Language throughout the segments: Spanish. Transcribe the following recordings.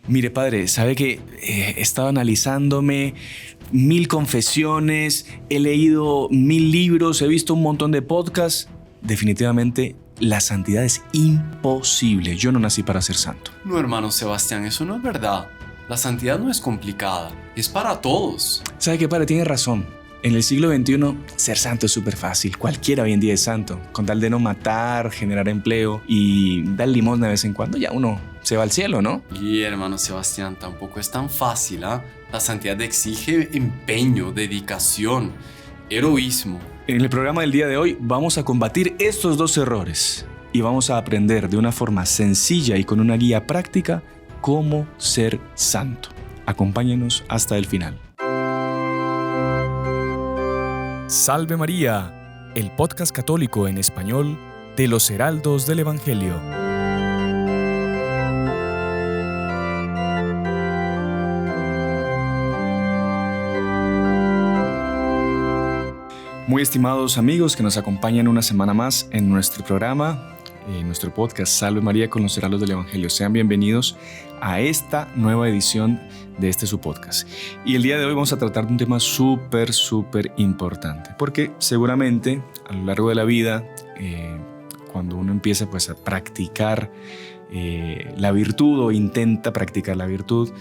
Mire, padre, sabe que he estado analizándome 1000 confesiones, he leído 1000 libros, he visto un montón de podcasts. Definitivamente, la santidad es imposible. Yo no nací para ser santo. No, hermano Sebastián, eso no es verdad. La santidad no es complicada, es para todos. ¿Sabe qué, padre? Tiene razón. En el siglo XXI, ser santo es súper fácil. Cualquiera hoy en día es santo. Con tal de no matar, generar empleo y dar limosna de vez en cuando, ya uno se va al cielo, ¿no? Y hermano Sebastián, tampoco es tan fácil, ¿ah? La santidad exige empeño, dedicación, heroísmo. En el programa del día de hoy vamos a combatir estos dos errores y vamos a aprender de una forma sencilla y con una guía práctica cómo ser santo. Acompáñenos hasta el final. Salve María, el podcast católico en español de los Heraldos del Evangelio. Muy estimados amigos que nos acompañan una semana más en nuestro programa, en nuestro podcast Salve María con los Heraldos del Evangelio. Sean bienvenidos a esta nueva edición de su podcast. Y el día de hoy vamos a tratar de un tema súper importante, porque seguramente a lo largo de la vida, cuando uno empieza pues a practicar la virtud o intenta practicar la virtud,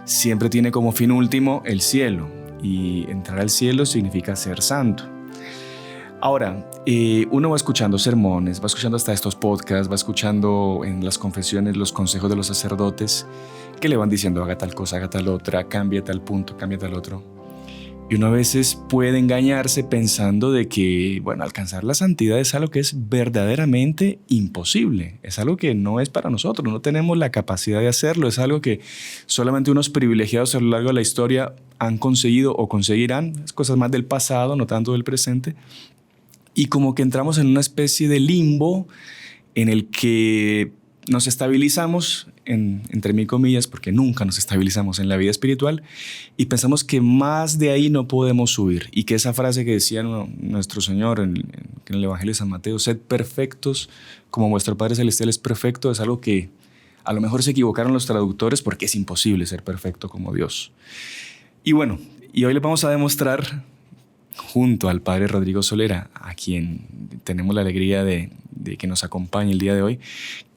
siempre tiene como fin último el cielo, y entrar al cielo significa ser santo. Ahora, uno va escuchando sermones, va escuchando hasta estos podcasts, va escuchando en las confesiones los consejos de los sacerdotes que le van diciendo haga tal cosa, haga tal otra, cambia tal punto, cambia tal otro. Y uno a veces puede engañarse pensando de que, bueno, alcanzar la santidad es algo que es verdaderamente imposible. Es algo que no es para nosotros, no tenemos la capacidad de hacerlo. Es algo que solamente unos privilegiados a lo largo de la historia han conseguido o conseguirán. Es cosas más del pasado, no tanto del presente. Y como que entramos en una especie de limbo en el que nos estabilizamos, entre mil comillas, porque nunca nos estabilizamos en la vida espiritual, y pensamos que más de ahí no podemos subir. Y que esa frase que decía nuestro Señor en el Evangelio de San Mateo, sed perfectos como vuestro Padre Celestial es perfecto, es algo que a lo mejor se equivocaron los traductores porque es imposible ser perfecto como Dios. Y bueno, y hoy les vamos a demostrar, junto al Padre Rodrigo Solera, a quien tenemos la alegría de que nos acompañe el día de hoy,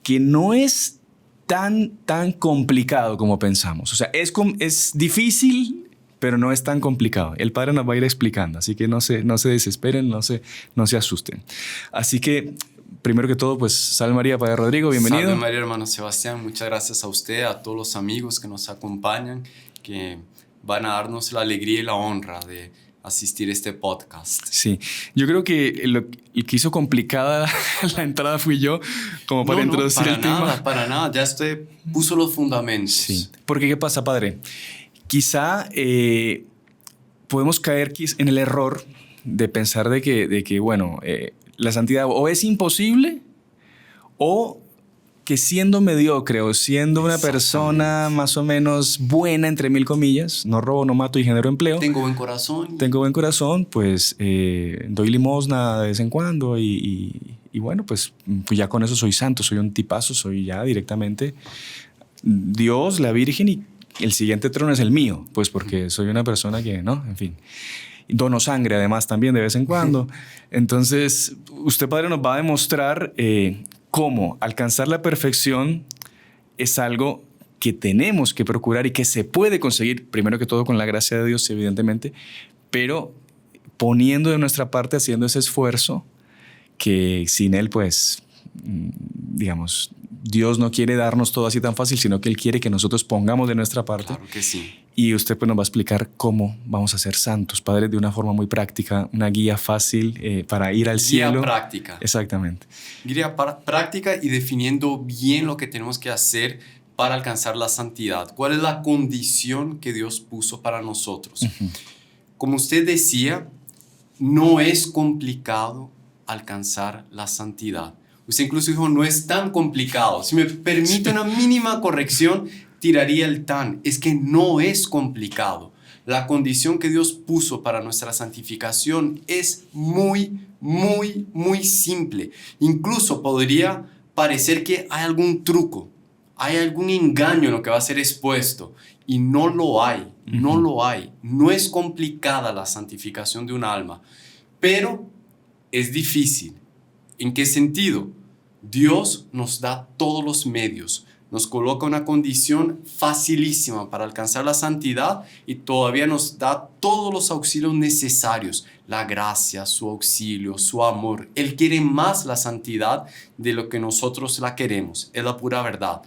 que no es tan complicado como pensamos. O sea, es difícil, pero no es tan complicado. El Padre nos va a ir explicando, así que no se desesperen, no se asusten. Así que, primero que todo, pues, Salve María, Padre Rodrigo, bienvenido. Salve María, hermano Sebastián, muchas gracias a usted, a todos los amigos que nos acompañan, que van a darnos la alegría y la honra de asistir a este podcast. Sí, yo creo que el que hizo complicada la entrada fui yo, como para introducir el tema. Para nada, ya usted puso los fundamentos. Sí, porque ¿qué pasa, padre? Quizá podemos caer en el error de pensar de que bueno, la santidad o es imposible o que siendo mediocre o siendo una persona más o menos buena, entre mil comillas, no robo, no mato y genero empleo. Tengo buen corazón, pues doy limosna de vez en cuando y bueno, pues ya con eso soy santo, soy un tipazo, soy ya directamente Dios, la Virgen, y el siguiente trono es el mío, pues porque soy una persona que, ¿no? En fin. Dono sangre además también de vez en cuando. Entonces, usted, padre, nos va a demostrar cómo alcanzar la perfección es algo que tenemos que procurar y que se puede conseguir, primero que todo con la gracia de Dios, evidentemente, pero poniendo de nuestra parte, haciendo ese esfuerzo que sin él, pues, digamos, Dios no quiere darnos todo así tan fácil, sino que Él quiere que nosotros pongamos de nuestra parte. Claro que sí. Y usted pues nos va a explicar cómo vamos a ser santos, padre, de una forma muy práctica, una guía fácil para ir al cielo. Guía práctica. Exactamente. Guía práctica y definiendo bien lo que tenemos que hacer para alcanzar la santidad. ¿Cuál es la condición que Dios puso para nosotros? Uh-huh. Como usted decía, no es complicado alcanzar la santidad. Usted incluso dijo, no es tan complicado. Si me permite una mínima corrección, tiraría el tan. Es que no es complicado. La condición que Dios puso para nuestra santificación es muy simple. Incluso podría parecer que hay algún truco, hay algún engaño en lo que va a ser expuesto. Y no lo hay, no lo hay. No es complicada la santificación de un alma, pero es difícil. ¿En qué sentido? Dios nos da todos los medios, nos coloca una condición facilísima para alcanzar la santidad y todavía nos da todos los auxilios necesarios, la gracia, su auxilio, su amor. Él quiere más la santidad de lo que nosotros la queremos, es la pura verdad.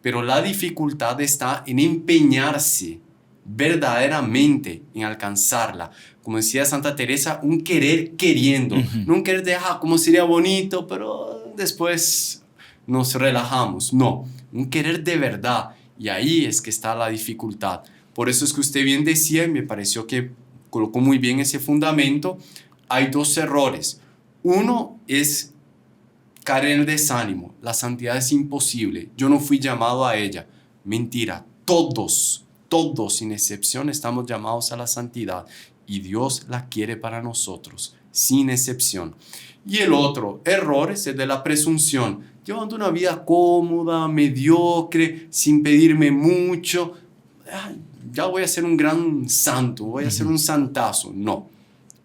Pero la dificultad está en empeñarse verdaderamente en alcanzarla. Como decía Santa Teresa, un querer queriendo, no un querer de, como sería bonito, pero después nos relajamos. No, un querer de verdad. Y ahí es que está la dificultad. Por eso es que usted bien decía, y me pareció que colocó muy bien ese fundamento, hay dos errores. Uno es caer en el desánimo. La santidad es imposible. Yo no fui llamado a ella. Mentira. Todos, sin excepción, estamos llamados a la santidad. Y Dios la quiere para nosotros, sin excepción. Y el otro error es el de la presunción. Llevando una vida cómoda, mediocre, sin pedirme mucho. Ya voy a ser un gran santo, voy a ser un santazo. No,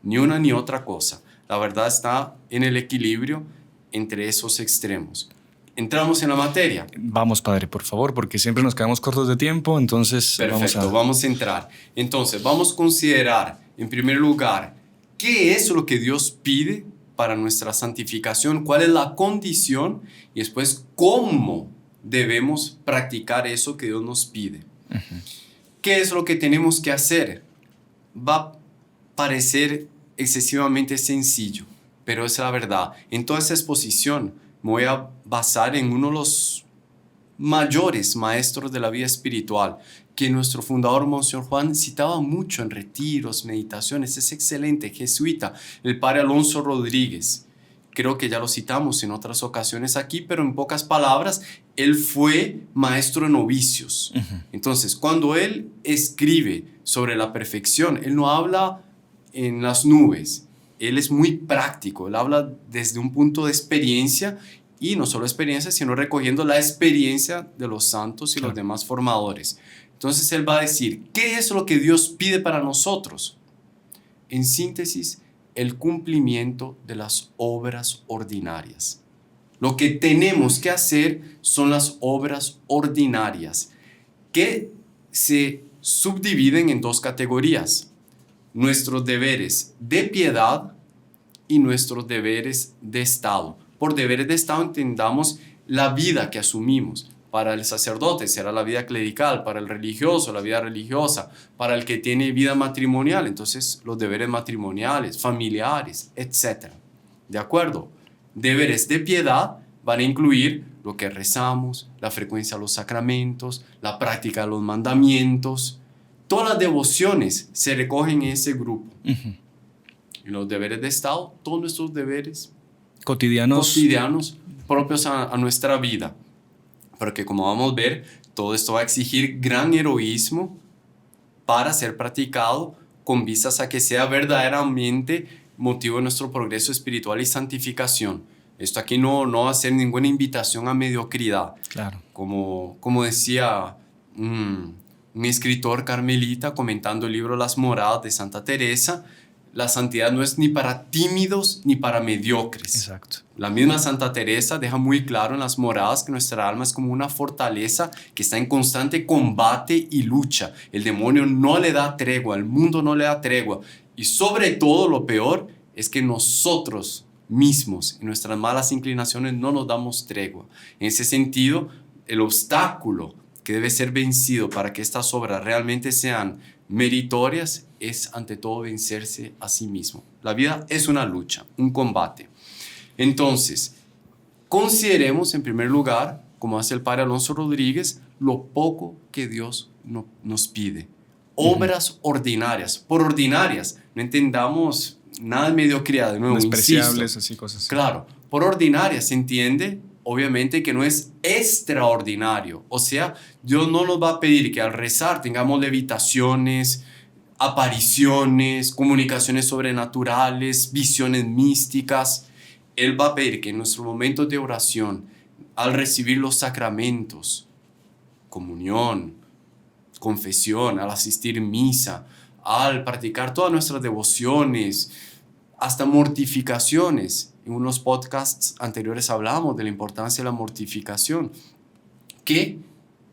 ni una ni otra cosa. La verdad está en el equilibrio entre esos extremos. ¿Entramos en la materia? Vamos, padre, por favor, porque siempre nos quedamos cortos de tiempo, entonces perfecto, vamos a entrar. Entonces, vamos a considerar, en primer lugar, qué es lo que Dios pide para nuestra santificación, cuál es la condición y después cómo debemos practicar eso que Dios nos pide. ¿Qué es lo que tenemos que hacer? Va a parecer excesivamente sencillo, pero es la verdad. En toda esa exposición me voy a basar en uno de los mayores maestros de la vida espiritual, que nuestro fundador, Monseñor Juan, citaba mucho en retiros, meditaciones. Es excelente, jesuita, el padre Alonso Rodríguez. Creo que ya lo citamos en otras ocasiones aquí, pero en pocas palabras, él fue maestro de novicios. Entonces, cuando él escribe sobre la perfección, él no habla en las nubes. Él es muy práctico, él habla desde un punto de experiencia y no solo experiencia, sino recogiendo la experiencia de los santos y los demás formadores. Entonces él va a decir, ¿qué es lo que Dios pide para nosotros? En síntesis, el cumplimiento de las obras ordinarias. Lo que tenemos que hacer son las obras ordinarias, que se subdividen en dos categorías: nuestros deberes de piedad y nuestros deberes de Estado. Por deberes de Estado entendamos la vida que asumimos. Para el sacerdote será la vida clerical, para el religioso la vida religiosa, para el que tiene vida matrimonial, entonces los deberes matrimoniales, familiares, etc. ¿De acuerdo? Deberes de piedad van a incluir lo que rezamos, la frecuencia de los sacramentos, la práctica de los mandamientos. Todas las devociones se recogen en ese grupo. Y los deberes de Estado, todos nuestros deberes cotidianos propios a nuestra vida. Porque como vamos a ver, todo esto va a exigir gran heroísmo para ser practicado con vistas a que sea verdaderamente motivo de nuestro progreso espiritual y santificación. Esto aquí no va a ser ninguna invitación a mediocridad. Claro. Como decía un escritor carmelita comentando el libro Las Moradas de Santa Teresa, la santidad no es ni para tímidos ni para mediocres. Exacto. La misma Santa Teresa deja muy claro en Las Moradas que nuestra alma es como una fortaleza que está en constante combate y lucha. El demonio no le da tregua, el mundo no le da tregua. Y sobre todo, lo peor es que nosotros mismos, en nuestras malas inclinaciones, no nos damos tregua. En ese sentido, el obstáculo que debe ser vencido para que estas obras realmente sean meritorias es ante todo vencerse a sí mismo. La vida es una lucha, un combate. Entonces, consideremos en primer lugar, como hace el padre Alonso Rodríguez, lo poco que Dios nos pide. Obras ordinarias. Por ordinarias, no entendamos nada de mediocridad, de nuevo, despreciables, así cosas así. Claro, por ordinarias se entiende obviamente que no es extraordinario. O sea, Dios no nos va a pedir que al rezar tengamos levitaciones, apariciones, comunicaciones sobrenaturales, visiones místicas. Él va a pedir que en nuestros momentos de oración, al recibir los sacramentos, comunión, confesión, al asistir misa, al practicar todas nuestras devociones, hasta mortificaciones. En unos podcasts anteriores hablábamos de la importancia de la mortificación. Que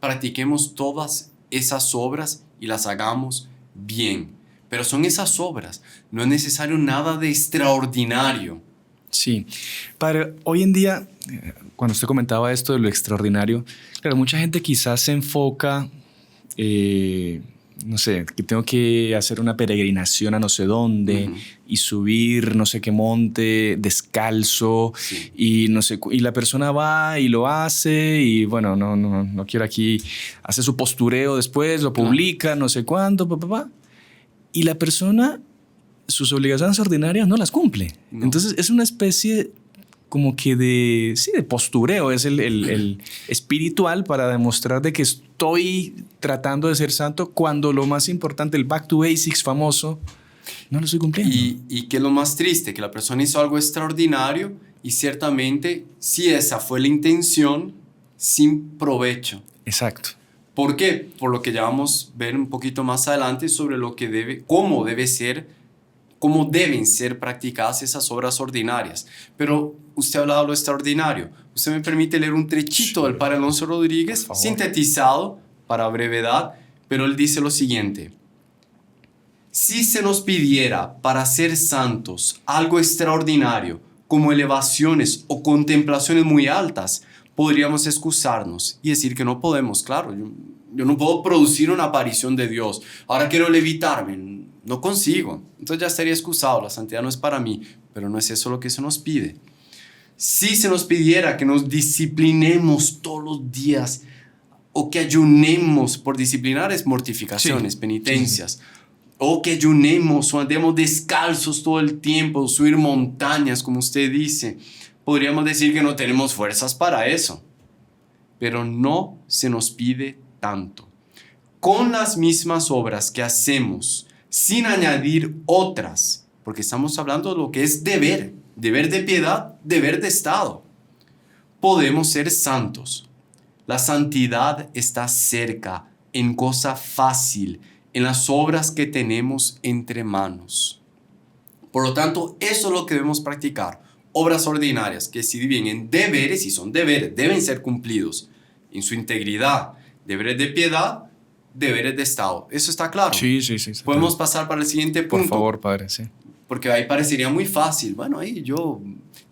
practiquemos todas esas obras y las hagamos bien. Pero son esas obras, no es necesario nada de extraordinario. Sí, Padre, hoy en día, cuando usted comentaba esto de lo extraordinario, claro, mucha gente quizás se enfoca, no sé, que tengo que hacer una peregrinación a no sé dónde y subir no sé qué monte descalzo y no sé, y la persona va y lo hace y bueno, no quiero aquí, hace su postureo después, lo publica, no sé cuánto, y la persona sus obligaciones ordinarias no las cumple. No. Entonces es una especie como que de postureo, es el espiritual para demostrar de que estoy tratando de ser santo cuando lo más importante, el back to basics famoso, no lo estoy cumpliendo. Y que lo más triste, que la persona hizo algo extraordinario y ciertamente si esa fue la intención, sin provecho. Exacto. ¿Por qué? Por lo que ya vamos a ver un poquito más adelante sobre lo que cómo deben ser practicadas esas obras ordinarias. Pero usted ha hablado de lo extraordinario. Usted me permite leer un trechito del Padre Alonso Rodríguez, sintetizado para brevedad, pero él dice lo siguiente: si se nos pidiera para ser santos algo extraordinario, como elevaciones o contemplaciones muy altas, podríamos excusarnos y decir que no podemos. Claro, yo no puedo producir una aparición de Dios. Ahora quiero levitarme, no consigo. Entonces ya estaría excusado, la santidad no es para mí, pero no es eso lo que se nos pide. Si se nos pidiera que nos disciplinemos todos los días o que ayunemos, por disciplinar es mortificaciones, penitencias, o que ayunemos o andemos descalzos todo el tiempo, subir montañas, como usted dice, podríamos decir que no tenemos fuerzas para eso, pero no se nos pide tanto. Con las mismas obras que hacemos, sin añadir otras, porque estamos hablando de lo que es deber de piedad, deber de Estado, podemos ser santos. La santidad está cerca, en cosa fácil, en las obras que tenemos entre manos. Por lo tanto, eso es lo que debemos practicar. Obras ordinarias que se dividen en deberes, y son deberes, deben ser cumplidos en su integridad. Deberes de piedad, deberes de Estado. ¿Eso está claro? Sí. Podemos pasar para el siguiente punto. Por favor, Padre, sí. Porque ahí parecería muy fácil. Bueno, ahí yo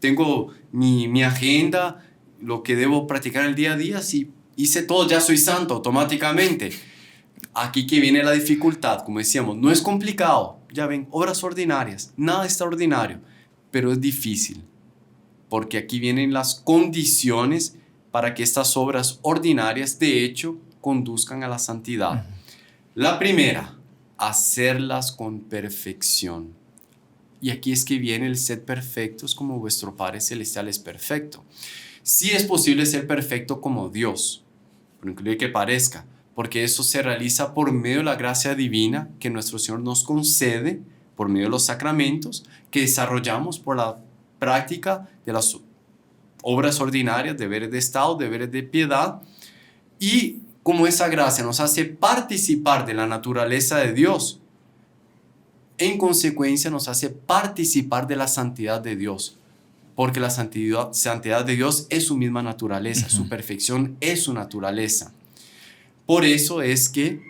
tengo mi agenda, lo que debo practicar el día a día. Si hice todo, ya soy santo automáticamente. Aquí que viene la dificultad, como decíamos, no es complicado. Ya ven, obras ordinarias, nada extraordinario, pero es difícil. Porque aquí vienen las condiciones para que estas obras ordinarias, de hecho, conduzcan a la santidad. La primera, hacerlas con perfección. Y aquí es que viene el sed perfectos como vuestro Padre Celestial es perfecto. Sí es posible ser perfecto como Dios, por incluso que parezca, porque eso se realiza por medio de la gracia divina que nuestro Señor nos concede, por medio de los sacramentos que desarrollamos por la práctica de las obras ordinarias, deberes de Estado, deberes de piedad, y como esa gracia nos hace participar de la naturaleza de Dios, en consecuencia nos hace participar de la santidad de Dios, porque la santidad de Dios es su misma naturaleza, su perfección es su naturaleza. Por eso es que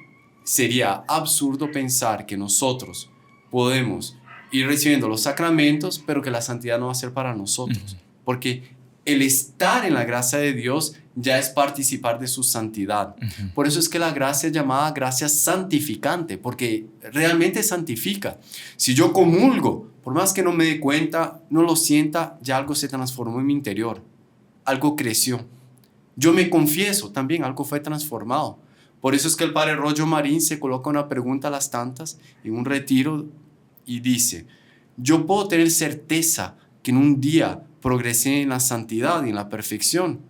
sería absurdo pensar que nosotros podemos ir recibiendo los sacramentos, pero que la santidad no va a ser para nosotros, porque el estar en la gracia de Dios ya es participar de su santidad. Por eso es que la gracia es llamada gracia santificante, porque realmente santifica. Si yo comulgo, por más que no me dé cuenta, no lo sienta, ya algo se transformó en mi interior, algo creció. Yo me confieso, también algo fue transformado. Por eso es que el padre Roger Marín se coloca una pregunta a las tantas en un retiro y dice: yo puedo tener certeza que en un día progresé en la santidad y en la perfección.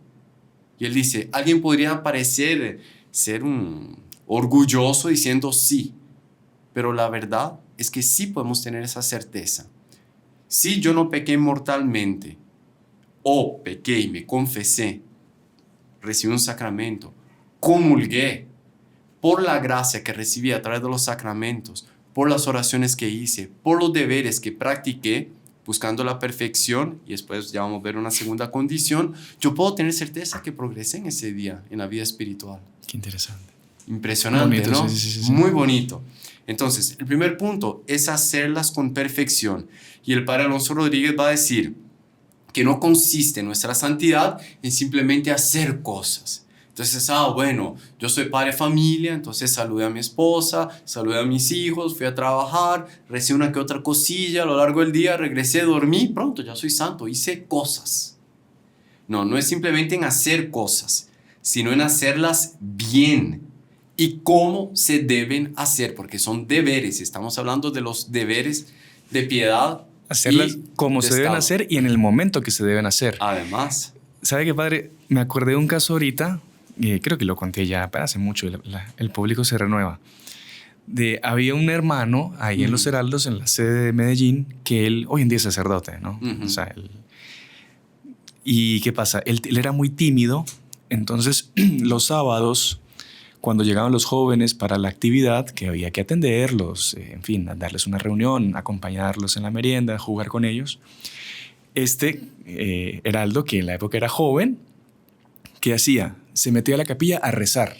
Y él dice, alguien podría parecer ser un orgulloso diciendo sí, pero la verdad es que sí podemos tener esa certeza. Si yo no pequé mortalmente, o pequé y me confesé, recibí un sacramento, comulgué, por la gracia que recibí a través de los sacramentos, por las oraciones que hice, por los deberes que practiqué, buscando la perfección, y después ya vamos a ver una segunda condición, yo puedo tener certeza que progresé en ese día, en la vida espiritual. Qué interesante. Impresionante, Bonito, ¿no? Sí. Muy bonito. Entonces, el primer punto es hacerlas con perfección. Y el padre Alonso Rodríguez va a decir que no consiste nuestra santidad en simplemente hacer cosas. Entonces, bueno, yo soy padre de familia, entonces saludé a mi esposa, saludé a mis hijos, fui a trabajar, recé una que otra cosilla a lo largo del día, regresé, dormí, pronto, ya soy santo, hice cosas. No, no es simplemente en hacer cosas, sino en hacerlas bien. ¿Y cómo se deben hacer? Porque son deberes, estamos hablando de los deberes de piedad. Hacerlas como de se deben estado. hacer y en el momento que se deben hacer. Además. ¿Sabe qué, padre? Me acordé de un caso ahorita, creo que lo conté ya, pero hace mucho, el público se renueva. Había un hermano ahí en Los Heraldos, en la sede de Medellín, que él hoy en día es sacerdote, ¿no? O sea, ¿y qué pasa? Él era muy tímido, entonces los sábados, cuando llegaban los jóvenes para la actividad que había que atenderlos, en fin, darles una reunión, acompañarlos en la merienda, jugar con ellos, Heraldo, que en la época era joven, ¿qué hacía? Se metía a la capilla a rezar.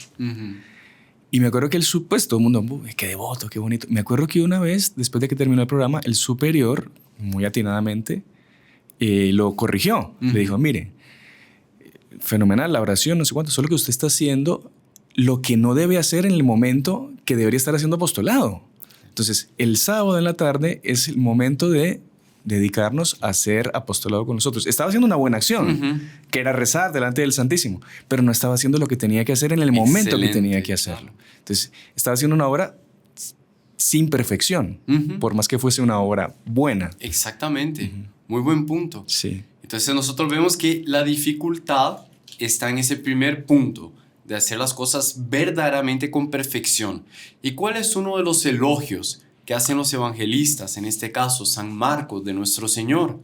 Y me acuerdo que pues todo el mundo, qué devoto, qué bonito. Me acuerdo que una vez, después de que terminó el programa, el superior, muy atinadamente, lo corrigió. Le dijo, mire, fenomenal la oración, no sé cuánto, solo que usted está haciendo lo que no debe hacer en el momento que debería estar haciendo apostolado. Entonces, el sábado en la tarde es el momento de dedicarnos a hacer apostolado con nosotros. Estaba haciendo una buena acción, que era rezar delante del Santísimo, pero no estaba haciendo lo que tenía que hacer en el momento que tenía que hacerlo. Entonces, estaba haciendo una obra sin perfección, por más que fuese una obra buena. Exactamente. Muy buen punto. Sí. Entonces, nosotros vemos que la dificultad está en ese primer punto, de hacer las cosas verdaderamente con perfección. ¿Y cuál es uno de los elogios que hacen los evangelistas, en este caso San Marcos de nuestro Señor?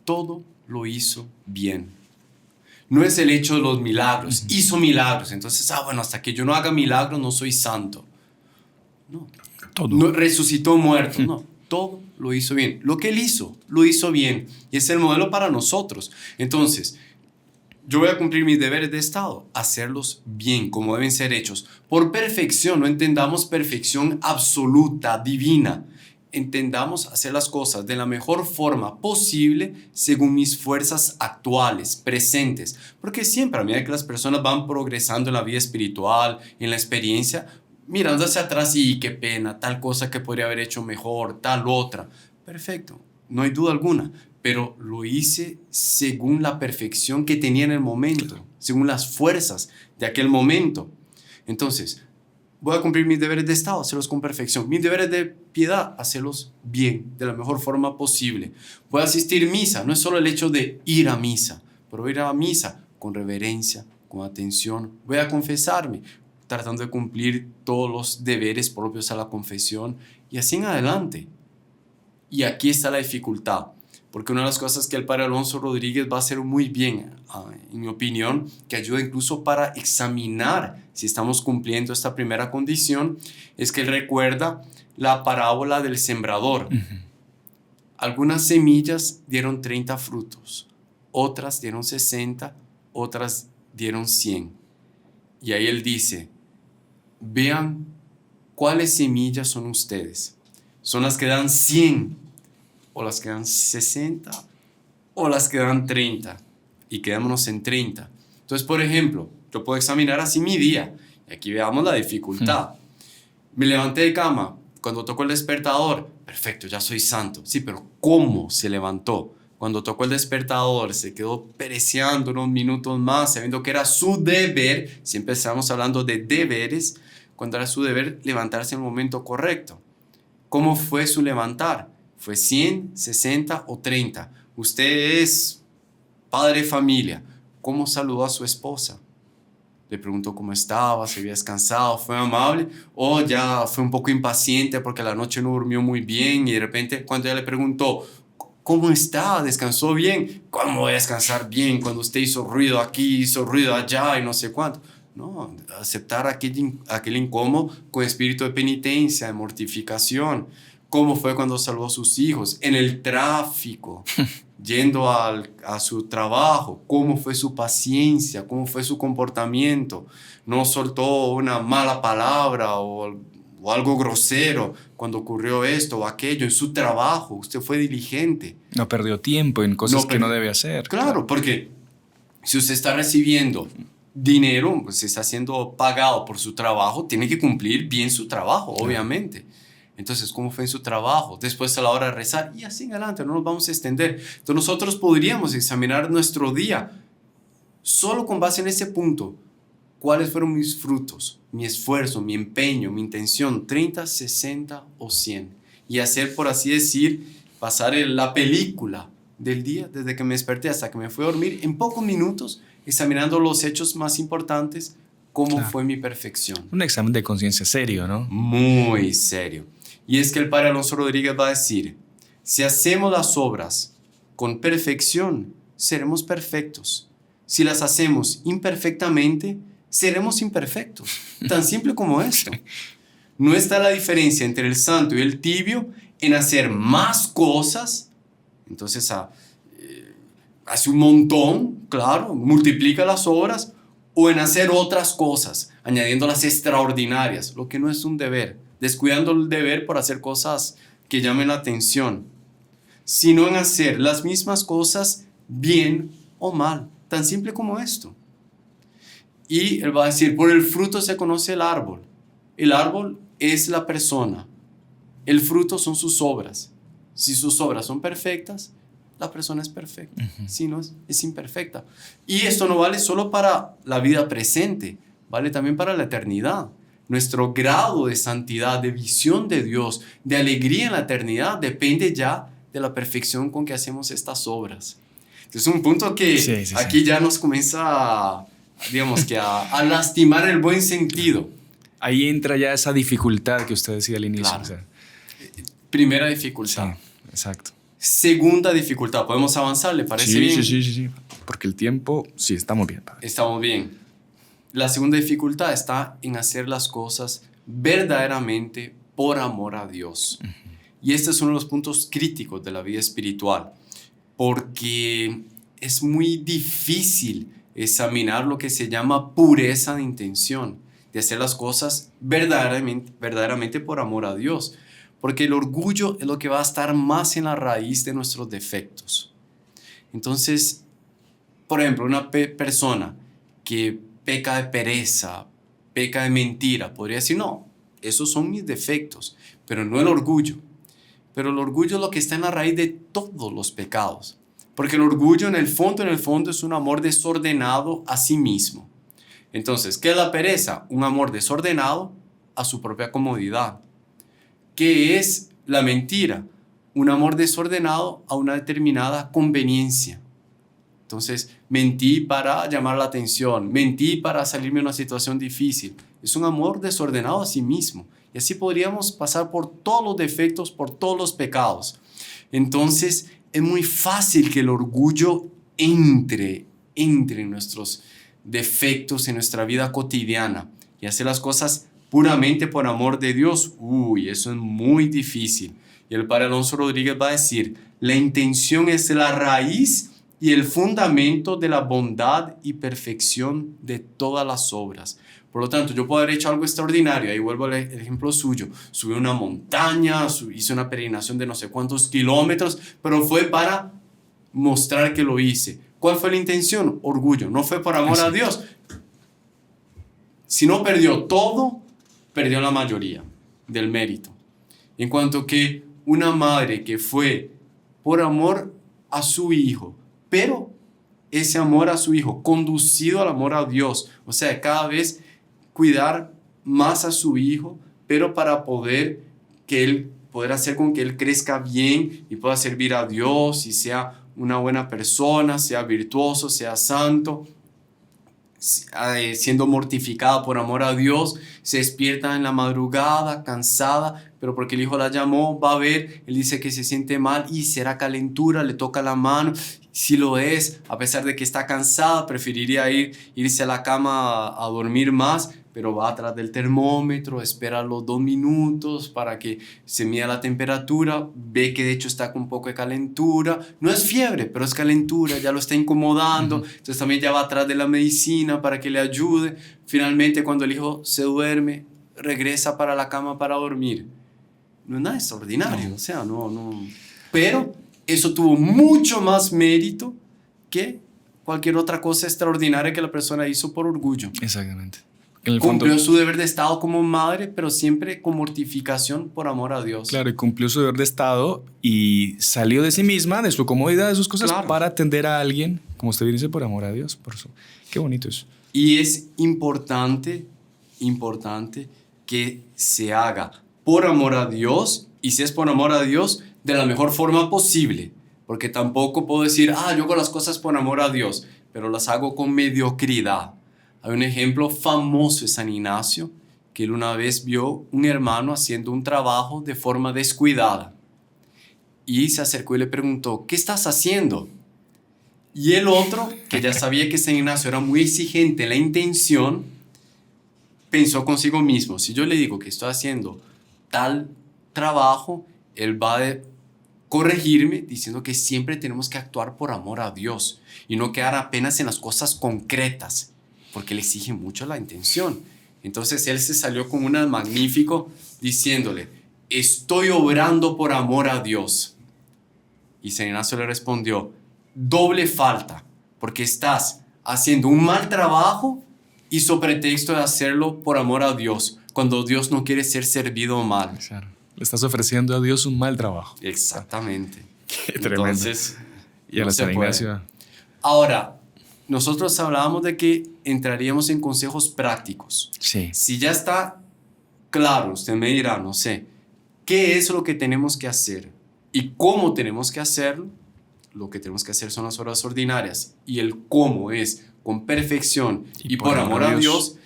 Todo lo hizo bien. No es el hecho de los milagros, hizo milagros, entonces, bueno, hasta que yo no haga milagros no soy santo. No, todo. No resucitó muertos, no, todo lo hizo bien. Lo que él hizo, lo hizo bien, y es el modelo para nosotros. Entonces, yo voy a cumplir mis deberes de Estado, hacerlos bien, como deben ser hechos. Por perfección, no entendamos perfección absoluta, divina. Entendamos hacer las cosas de la mejor forma posible según mis fuerzas actuales, presentes. Porque siempre, a medida que las personas van progresando en la vida espiritual, en la experiencia, mirando hacia atrás y qué pena, tal cosa que podría haber hecho mejor, tal otra. Perfecto, no hay duda alguna. Pero lo hice según la perfección que tenía en el momento, según las fuerzas de aquel momento. Entonces, voy a cumplir mis deberes de Estado, hacerlos con perfección. Mis deberes de piedad, hacerlos bien, de la mejor forma posible. Voy a asistir a misa, no es solo el hecho de ir a misa, pero ir a misa con reverencia, con atención. Voy a confesarme, tratando de cumplir todos los deberes propios a la confesión y así en adelante. Y aquí está la dificultad. Porque una de las cosas que el padre Alonso Rodríguez va a hacer muy bien, en mi opinión, que ayuda incluso para examinar si estamos cumpliendo esta primera condición, es que él recuerda la parábola del sembrador. Algunas semillas dieron 30 frutos, otras dieron 60, otras dieron 100. Y ahí él dice, vean cuáles semillas son ustedes. Son las que dan 100, o las que dan 60, o las que dan 30, y quedémonos en 30. Entonces, por ejemplo, yo puedo examinar así mi día, y aquí veamos la dificultad. Me levanté de cama, cuando tocó el despertador, perfecto, ya soy santo. Sí, pero ¿cómo se levantó? Cuando tocó el despertador, se quedó pereceando unos minutos más, sabiendo que era su deber, siempre estamos hablando de deberes, cuando era su deber levantarse en el momento correcto. ¿Cómo fue su levantar? ¿Fue 100, 60 o 30? Usted es padre de familia. ¿Cómo saludó a su esposa? Le preguntó cómo estaba, si había descansado, fue amable, o ya fue un poco impaciente porque la noche no durmió muy bien y de repente cuando ella le preguntó, ¿cómo está? ¿Descansó bien? ¿Cómo voy a descansar bien cuando usted hizo ruido aquí, hizo ruido allá y no sé cuánto? ¿no? Aceptar aquel incómodo con espíritu de penitencia, de mortificación. ¿Cómo fue cuando salvó a sus hijos? En el tráfico, yendo a su trabajo. ¿Cómo fue su paciencia? ¿Cómo fue su comportamiento? No soltó una mala palabra o algo grosero cuando ocurrió esto o aquello. En su trabajo, usted fue diligente. No perdió tiempo en cosas que no debe hacer. Claro, porque si usted está recibiendo dinero, pues está siendo pagado por su trabajo, tiene que cumplir bien su trabajo, obviamente. Entonces, ¿cómo fue en su trabajo? Después a la hora de rezar y así en adelante, no nos vamos a extender. Entonces nosotros podríamos examinar nuestro día solo con base en ese punto. ¿Cuáles fueron mis frutos, mi esfuerzo, mi empeño, mi intención? 30, 60 o 100. Y hacer, por así decir, pasar la película del día, desde que me desperté hasta que me fui a dormir, en pocos minutos, examinando los hechos más importantes, cómo fue mi perfección. Un examen de conciencia serio, ¿no? Muy serio. Y es que el padre Alonso Rodríguez va a decir, si hacemos las obras con perfección, seremos perfectos. Si las hacemos imperfectamente, seremos imperfectos. Tan simple como esto. No está la diferencia entre el santo y el tibio en hacer más cosas. Entonces hace un montón, claro, multiplica las obras, o en hacer otras cosas, añadiendo las extraordinarias, lo que no es un deber, descuidando el deber por hacer cosas que llamen la atención, sino en hacer las mismas cosas bien o mal, tan simple como esto. Y él va a decir, por el fruto se conoce el árbol. El árbol es la persona. El fruto son sus obras. Si sus obras son perfectas, la persona es perfecta. Si no, es imperfecta. Y esto no vale solo para la vida presente, vale también para la eternidad. Nuestro grado de santidad, de visión de Dios, de alegría en la eternidad, depende ya de la perfección con que hacemos estas obras. Es un punto que aquí ya nos comienza digamos que a lastimar el buen sentido. Ahí entra ya esa dificultad que usted decía al inicio. Claro. O sea, primera dificultad. Sí, exacto. Segunda dificultad. ¿Podemos avanzar? ¿Le parece bien? Sí. Porque el tiempo, sí, estamos bien, padre. Estamos bien. La segunda dificultad está en hacer las cosas verdaderamente por amor a Dios. Y este es uno de los puntos críticos de la vida espiritual, porque es muy difícil examinar lo que se llama pureza de intención, de hacer las cosas verdaderamente por amor a Dios, porque el orgullo es lo que va a estar más en la raíz de nuestros defectos. Entonces, por ejemplo, una persona que peca de pereza, peca de mentira, podría decir, no, esos son mis defectos, pero no el orgullo. Pero el orgullo es lo que está en la raíz de todos los pecados. Porque el orgullo en el fondo es un amor desordenado a sí mismo. Entonces, ¿qué es la pereza? Un amor desordenado a su propia comodidad. ¿Qué es la mentira? Un amor desordenado a una determinada conveniencia. Entonces, mentí para llamar la atención, mentí para salirme de una situación difícil. Es un amor desordenado a sí mismo. Y así podríamos pasar por todos los defectos, por todos los pecados. Entonces, es muy fácil que el orgullo entre en nuestros defectos, en nuestra vida cotidiana y hacer las cosas puramente por amor de Dios. Eso es muy difícil. Y el padre Alonso Rodríguez va a decir, la intención es la raíz y el fundamento de la bondad y perfección de todas las obras. Por lo tanto, yo puedo haber hecho algo extraordinario. Ahí vuelvo al ejemplo suyo. Subí una montaña, hice una peregrinación de no sé cuántos kilómetros, pero fue para mostrar que lo hice. ¿Cuál fue la intención? Orgullo. No fue por amor a Dios. Si no perdió todo, perdió la mayoría del mérito. En cuanto que una madre que fue por amor a su hijo, pero ese amor a su hijo conducido al amor a Dios, o sea, cada vez cuidar más a su hijo, pero para poder hacer con que él crezca bien y pueda servir a Dios y sea una buena persona, sea virtuoso, sea santo, siendo mortificada por amor a Dios, se despierta en la madrugada, cansada, pero porque el hijo la llamó, va a ver, él dice que se siente mal y será calentura, le toca la mano. Si lo es, a pesar de que está cansada, preferiría irse a la cama a dormir más, pero va atrás del termómetro, espera los 2 minutos para que se mida la temperatura, ve que de hecho está con un poco de calentura, no es fiebre, pero es calentura, ya lo está incomodando, entonces también ya va atrás de la medicina para que le ayude. Finalmente, cuando el hijo se duerme, regresa para la cama para dormir. No es nada extraordinario, o sea, no. Pero eso tuvo mucho más mérito que cualquier otra cosa extraordinaria que la persona hizo por orgullo. Exactamente. Cumplió su deber de estado como madre, pero siempre con mortificación por amor a Dios. Claro, y cumplió su deber de estado y salió de sí misma, de su comodidad, de sus cosas, claro, para atender a alguien, como usted dice, por amor a Dios. Por eso. Qué bonito eso. Y es importante que se haga por amor a Dios, y si es por amor a Dios, de la mejor forma posible. Porque tampoco puedo decir, yo hago las cosas por amor a Dios, pero las hago con mediocridad. Hay un ejemplo famoso de San Ignacio, que él una vez vio un hermano haciendo un trabajo de forma descuidada. Y se acercó y le preguntó, ¿qué estás haciendo? Y el otro, que ya sabía que San Ignacio era muy exigente en la intención, pensó consigo mismo, si yo le digo que estoy haciendo tal trabajo, él va a corregirme diciendo que siempre tenemos que actuar por amor a Dios y no quedar apenas en las cosas concretas, porque le exige mucho la intención. Entonces él se salió con una magnífico diciéndole, estoy obrando por amor a Dios. Y San Ignacio le respondió, doble falta, porque estás haciendo un mal trabajo y sobre pretexto de hacerlo por amor a Dios, cuando Dios no quiere ser servido mal. Claro. Le estás ofreciendo a Dios un mal trabajo. Exactamente. Qué tremendo. Entonces, y a la San Ignacio. Ahora, nosotros hablábamos de que entraríamos en consejos prácticos. Sí. Si ya está claro, usted me dirá, no sé, ¿qué es lo que tenemos que hacer? ¿Y cómo tenemos que hacerlo? Lo que tenemos que hacer son las horas ordinarias. Y el cómo es con perfección y por amor a Dios.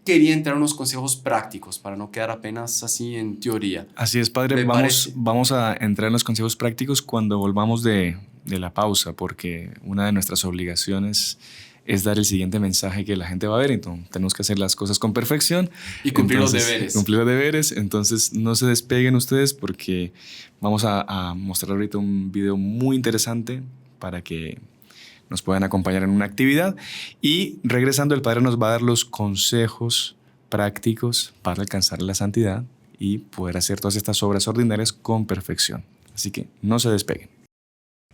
Quería entrar en unos consejos prácticos para no quedar apenas así en teoría. Así es, padre. Vamos a entrar en los consejos prácticos cuando volvamos de la pausa, porque una de nuestras obligaciones es dar el siguiente mensaje que la gente va a ver. Entonces, tenemos que hacer las cosas con perfección. Y cumplir los deberes. Cumplir los deberes. Entonces, no se despeguen ustedes porque vamos a mostrar ahorita un video muy interesante para que nos puedan acompañar en una actividad. Y regresando, el Padre nos va a dar los consejos prácticos para alcanzar la santidad y poder hacer todas estas obras ordinarias con perfección. Así que no se despeguen.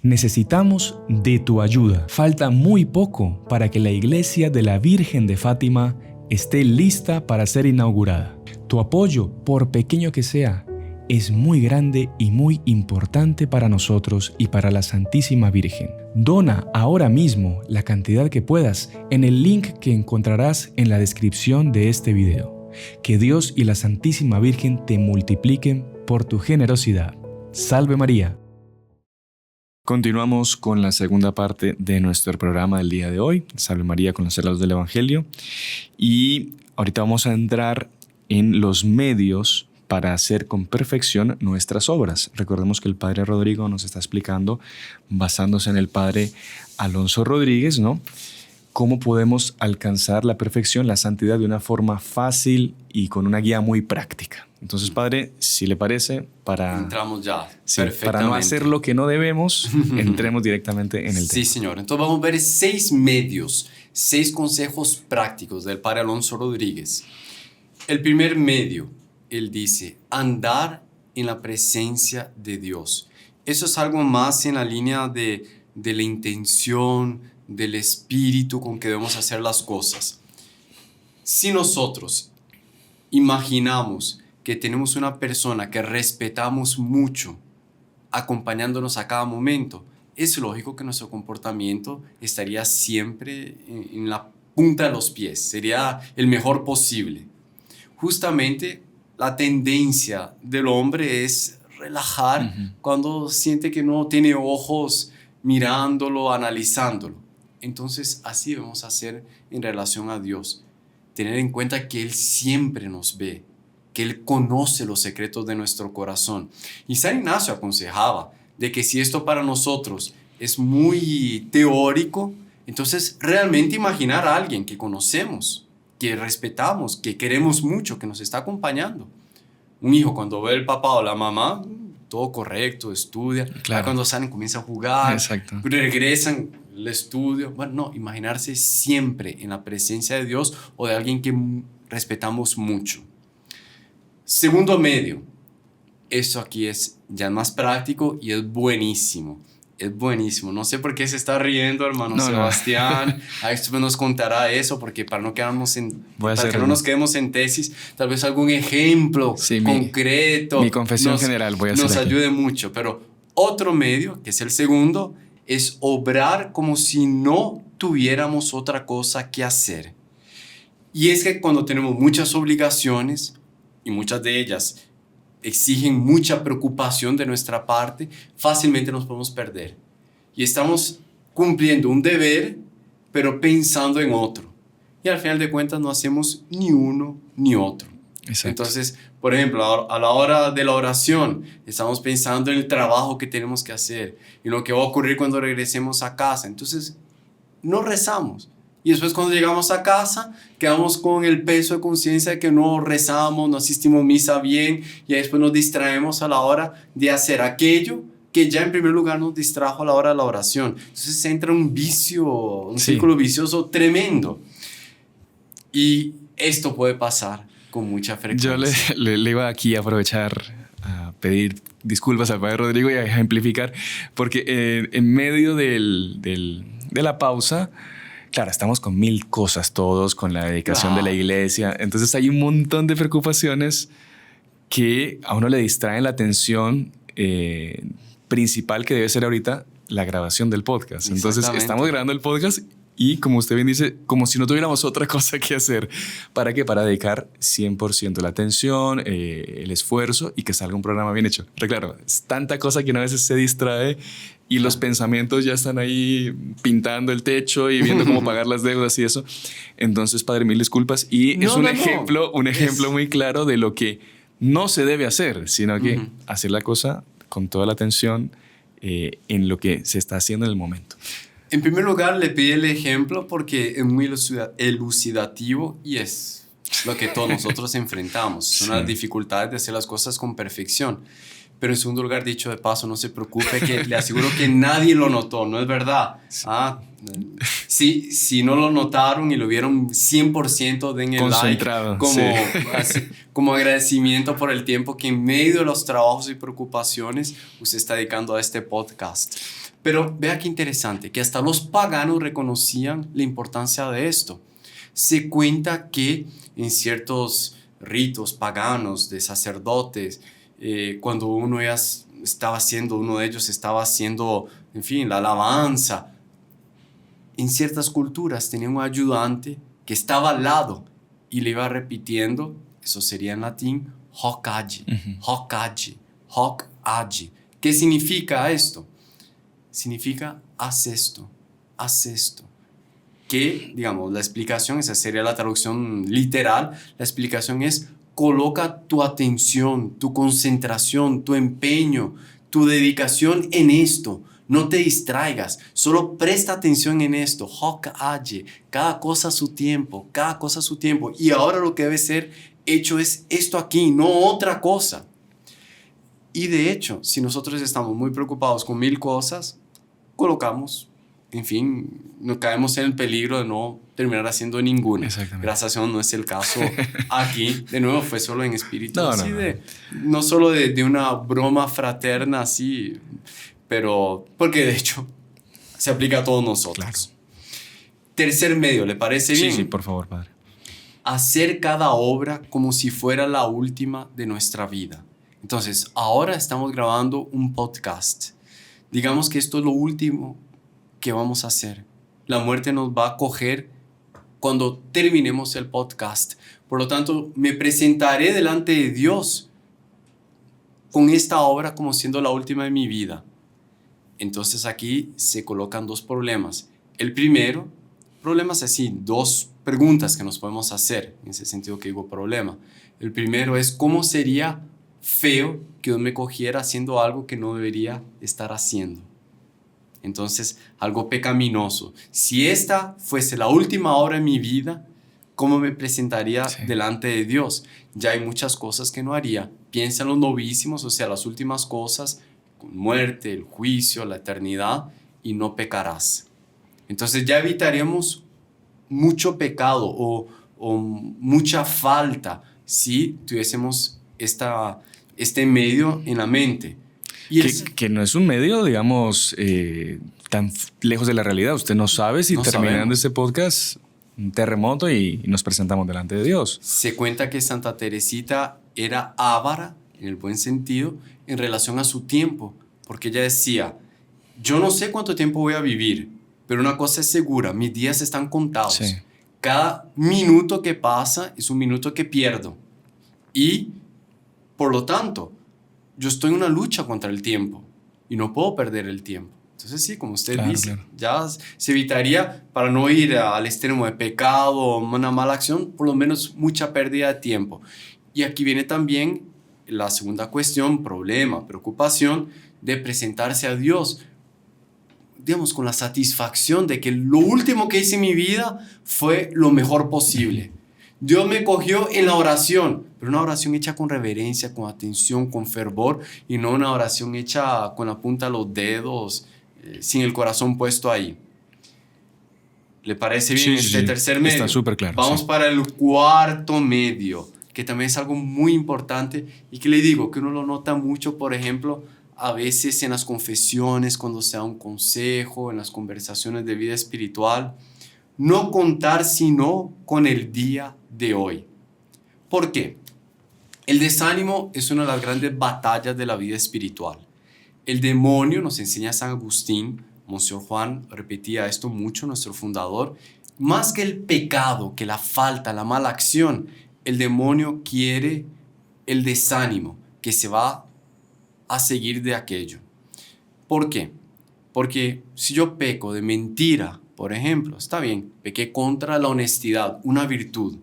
Necesitamos de tu ayuda. Falta muy poco para que la iglesia de la Virgen de Fátima esté lista para ser inaugurada. Tu apoyo, por pequeño que sea, es muy grande y muy importante para nosotros y para la Santísima Virgen. Dona ahora mismo la cantidad que puedas en el link que encontrarás en la descripción de este video. Que Dios y la Santísima Virgen te multipliquen por tu generosidad. Salve María. Continuamos con la segunda parte de nuestro programa del día de hoy, Salve María con los heraldos del Evangelio. Y ahorita vamos a entrar en los medios para hacer con perfección nuestras obras. Recordemos que el Padre Rodrigo nos está explicando, basándose en el Padre Alonso Rodríguez, ¿no?, cómo podemos alcanzar la perfección, la santidad de una forma fácil y con una guía muy práctica. Entonces, Padre, si le parece, entramos ya, sí, para no hacer lo que no debemos, entremos directamente en el tema. Sí, señor. Entonces vamos a ver 6 medios, 6 consejos prácticos del Padre Alonso Rodríguez. El primer medio, él dice, andar en la presencia de Dios. Eso es algo más en la línea de la intención, del espíritu con que debemos hacer las cosas. Si nosotros imaginamos que tenemos una persona que respetamos mucho, acompañándonos a cada momento, es lógico que nuestro comportamiento estaría siempre en la punta de los pies, sería el mejor posible. Justamente la tendencia del hombre es relajar cuando siente que no tiene ojos mirándolo, analizándolo. Entonces así debemos hacer en relación a Dios. Tener en cuenta que Él siempre nos ve, que Él conoce los secretos de nuestro corazón. Y San Ignacio aconsejaba de que si esto para nosotros es muy teórico, entonces realmente imaginar a alguien que conocemos, que respetamos, que queremos mucho, que nos está acompañando. Un hijo cuando ve al papá o la mamá, todo correcto, estudia. Claro. Cuando salen comienza a jugar, Exacto. regresan al estudio. Bueno, no, imaginarse siempre en la presencia de Dios o de alguien que respetamos mucho. Segundo medio, eso aquí es ya más práctico y es buenísimo. Es buenísimo. No sé por qué se está riendo, hermano Sebastián. A esto nos contará eso, porque para no quedarnos para que no nos quedemos en tesis, tal vez algún ejemplo concreto. Mi confesión general voy a hacer nos aquí. ayude mucho. Pero otro medio, que es el segundo, es obrar como si no tuviéramos otra cosa que hacer. Y es que cuando tenemos muchas obligaciones, y muchas de ellas exigen mucha preocupación de nuestra parte, fácilmente nos podemos perder. Y estamos cumpliendo un deber, pero pensando en otro. Y al final de cuentas no hacemos ni uno ni otro. Exacto. Entonces, por ejemplo, a la hora de la oración, estamos pensando en el trabajo que tenemos que hacer, y lo que va a ocurrir cuando regresemos a casa. Entonces, no rezamos. Y después cuando llegamos a casa, quedamos con el peso de conciencia de que no rezamos, no asistimos a misa bien, y después nos distraemos a la hora de hacer aquello que ya en primer lugar nos distrajo a la hora de la oración. Entonces entra un vicio, un círculo vicioso tremendo. Y esto puede pasar con mucha frecuencia. Yo le iba aquí a aprovechar a pedir disculpas al padre Rodrigo y a ejemplificar, porque en medio de la pausa, claro, estamos con 1000 cosas todos, con la dedicación de la iglesia. Entonces hay un montón de preocupaciones que a uno le distraen la atención principal que debe ser ahorita la grabación del podcast. Entonces estamos grabando el podcast y, como usted bien dice, como si no tuviéramos otra cosa que hacer. ¿Para qué? Para dedicar 100% la atención, el esfuerzo y que salga un programa bien hecho. Pero claro, es tanta cosa que uno a veces se distrae y los pensamientos ya están ahí pintando el techo y viendo cómo pagar las deudas y eso. Entonces, padre, 1000 disculpas. Y es un ejemplo muy claro de lo que no se debe hacer, sino que hacer la cosa con toda la atención en lo que se está haciendo en el momento. En primer lugar, le pedí el ejemplo porque es muy elucidativo y es lo que todos nosotros enfrentamos. Son las dificultades de hacer las cosas con perfección. Pero en segundo lugar, dicho de paso, no se preocupe, que le aseguro que nadie lo notó, ¿no es verdad? Si no lo notaron y lo vieron 100%, den el concentrado, like como agradecimiento por el tiempo que en medio de los trabajos y preocupaciones usted está dedicando a este podcast. Pero vea qué interesante, que hasta los paganos reconocían la importancia de esto. Se cuenta que en ciertos ritos paganos de sacerdotes, cuando uno de ellos estaba haciendo, en fin, la alabanza, en ciertas culturas tenía un ayudante que estaba al lado y le iba repitiendo, eso sería en latín, hoc agi, hoc agi, hoc agi. ¿Qué significa esto? Significa haz esto, haz esto. Que, digamos, la explicación, esa sería la traducción literal, la explicación es: coloca tu atención, tu concentración, tu empeño, tu dedicación en esto. No te distraigas, solo presta atención en esto. Hoc agi, cada cosa a su tiempo, cada cosa a su tiempo. Y ahora lo que debe ser hecho es esto aquí, no otra cosa. Y de hecho, si nosotros estamos muy preocupados con 1000 cosas, colocamos, en fin, nos caemos en el peligro de no terminar haciendo ninguna. Exactamente. Gracias a Dios no es el caso aquí. De nuevo, fue solo en espíritu. No. No solo de una broma fraterna así, pero porque de hecho se aplica a todos nosotros. Claro. Tercer medio, ¿le parece bien? Sí, por favor, padre. Hacer cada obra como si fuera la última de nuestra vida. Entonces, ahora estamos grabando un podcast. Digamos que esto es lo último que vamos a hacer. La muerte nos va a coger cuando terminemos el podcast. Por lo tanto, me presentaré delante de Dios con esta obra como siendo la última de mi vida. Entonces aquí se colocan dos problemas. El primero, problemas así, dos preguntas que nos podemos hacer, en ese sentido que digo problema. El primero es, ¿cómo sería feo que Dios me cogiera haciendo algo que no debería estar haciendo? Entonces, algo pecaminoso. Si esta fuese la última hora de mi vida, ¿cómo me presentaría delante de Dios? Ya hay muchas cosas que no haría. Piensa en los novísimos, o sea, las últimas cosas, muerte, el juicio, la eternidad, y no pecarás. Entonces ya evitaríamos mucho pecado o mucha falta si tuviésemos este medio en la mente. Y que no es un medio, digamos, tan lejos de la realidad. Usted no sabe si terminando este podcast, un terremoto y nos presentamos delante de Dios. Se cuenta que Santa Teresita era avara, en el buen sentido, en relación a su tiempo, porque ella decía, yo no sé cuánto tiempo voy a vivir, pero una cosa es segura, mis días están contados. Sí. Cada minuto que pasa es un minuto que pierdo. Y, por lo tanto, yo estoy en una lucha contra el tiempo y no puedo perder el tiempo. Entonces sí, como usted dice, ya se evitaría, para no ir al extremo de pecado o una mala acción, por lo menos mucha pérdida de tiempo. Y aquí viene también la segunda cuestión, problema, preocupación de presentarse a Dios, digamos, con la satisfacción de que lo último que hice en mi vida fue lo mejor posible. Dios me cogió en la oración, pero una oración hecha con reverencia, con atención, con fervor, y no una oración hecha con la punta de los dedos, sin el corazón puesto ahí. ¿Le parece bien tercer medio? Está súper claro. Vamos para el cuarto medio, que también es algo muy importante y que le digo que uno lo nota mucho, por ejemplo, a veces en las confesiones, cuando se da un consejo, en las conversaciones de vida espiritual. No contar sino con el día de hoy. ¿Por qué? El desánimo es una de las grandes batallas de la vida espiritual. El demonio, nos enseña San Agustín, Monseñor Juan repetía esto mucho, nuestro fundador, más que el pecado, que la falta, la mala acción, el demonio quiere el desánimo, que se va a seguir de aquello. ¿Por qué? Porque si yo peco de mentira, por ejemplo, está bien, pequé contra la honestidad, una virtud.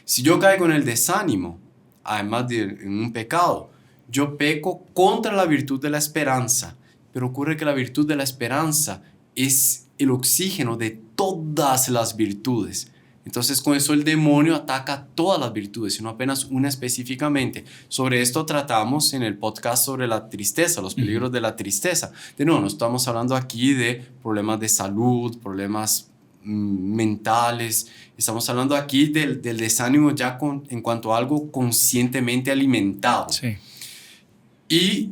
Si yo caigo en el desánimo, además de en un pecado, yo peco contra la virtud de la esperanza. Pero ocurre que la virtud de la esperanza es el oxígeno de todas las virtudes. Entonces con eso el demonio ataca todas las virtudes y no apenas una específicamente. Sobre esto tratamos en el podcast sobre la tristeza, los peligros de la tristeza. No estamos hablando aquí de problemas de salud, problemas mentales. Estamos hablando aquí del desánimo ya en cuanto a algo conscientemente alimentado. Sí. Y